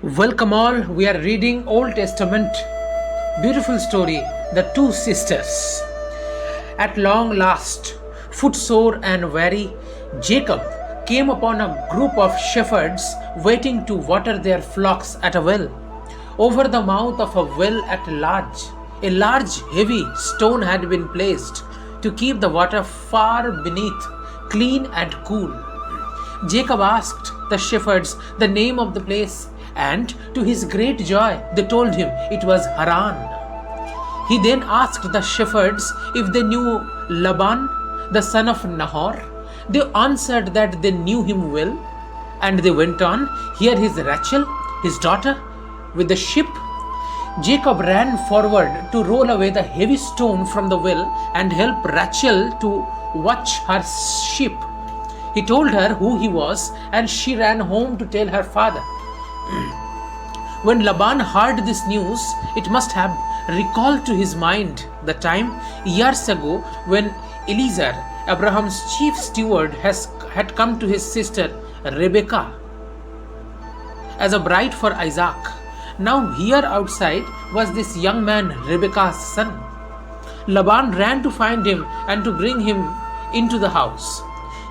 Welcome all. We are reading Old Testament. Beautiful story, the two sisters. At long last, footsore and weary, Jacob came upon a group of shepherds waiting to water their flocks at a well. Over the mouth of a well at large, a large heavy stone had been placed to keep the water far beneath, clean and cool. Jacob asked the shepherds the name of the place, and to his great joy, they told him it was Haran. He then asked the shepherds if they knew Laban, the son of Nahor. They answered that they knew him well, and they went on. Here is Rachel, his daughter, with the sheep. Jacob ran forward to roll away the heavy stone from the well and help Rachel to watch her sheep. He told her who he was, and she ran home to tell her father. When Laban heard this news, it must have recalled to his mind the time years ago when Eliezer, Abraham's chief steward, had come to his sister Rebekah as a bride for Isaac. Now here outside was this young man, Rebekah's son. Laban ran to find him and to bring him into the house.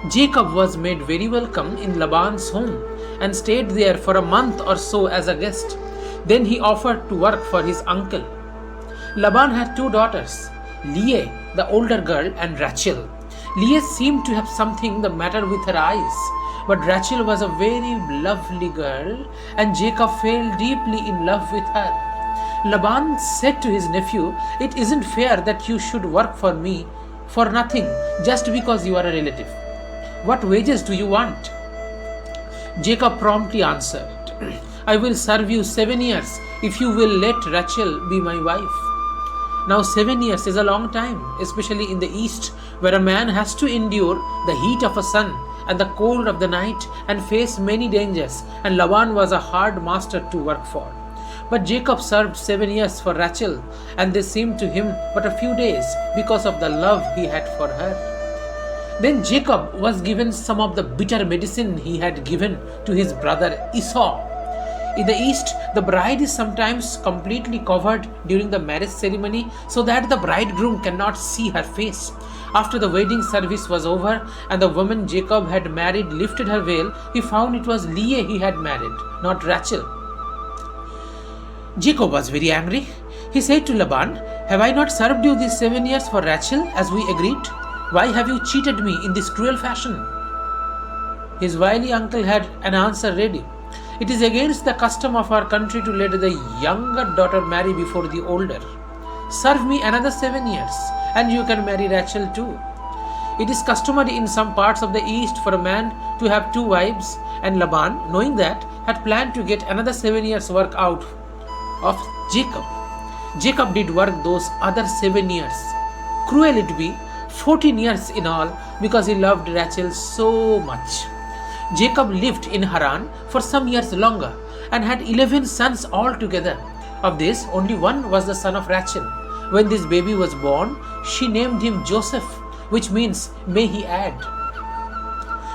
Jacob was made very welcome in Laban's home and stayed there for a month or so as a guest. Then he offered to work for his uncle. Laban had two daughters, Leah, the older girl, and Rachel. Leah seemed to have something the matter with her eyes, but Rachel was a very lovely girl, and Jacob fell deeply in love with her. Laban said to his nephew, "It isn't fair that you should work for me for nothing just because you are a relative. What wages do you want?" Jacob promptly answered, "I will serve you 7 years if you will let Rachel be my wife." Now 7 years is a long time, especially in the East, where a man has to endure the heat of a sun and the cold of the night and face many dangers, and Laban was a hard master to work for. But Jacob served 7 years for Rachel, and they seemed to him but a few days because of the love he had for her. Then Jacob was given some of the bitter medicine he had given to his brother Esau. In the East, the bride is sometimes completely covered during the marriage ceremony so that the bridegroom cannot see her face. After the wedding service was over and the woman Jacob had married lifted her veil, he found it was Leah he had married, not Rachel. Jacob was very angry. He said to Laban, "Have I not served you these 7 years for Rachel as we agreed? Why have you cheated me in this cruel fashion?" His wily uncle had an answer ready. "It is against the custom of our country to let the younger daughter marry before the older. Serve me another 7 years, and you can marry Rachel too. It is customary in some parts of the East for a man to have two wives, and Laban, knowing that, had planned to get another 7 years' work out of Jacob. Jacob did work those other 7 years. Cruel it be, 14 years in all, because he loved Rachel so much. Jacob lived in Haran for some years longer and had 11 sons altogether. Of this, only one was the son of Rachel. When this baby was born, she named him Joseph, which means "may he add."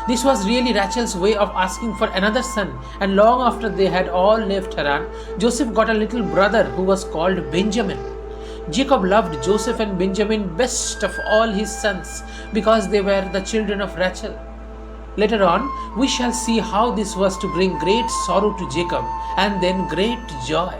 This was really Rachel's way of asking for another son, and long after they had all left Haran, Joseph got a little brother who was called Benjamin. Jacob loved Joseph and Benjamin best of all his sons because they were the children of Rachel. Later on, we shall see how this was to bring great sorrow to Jacob and then great joy.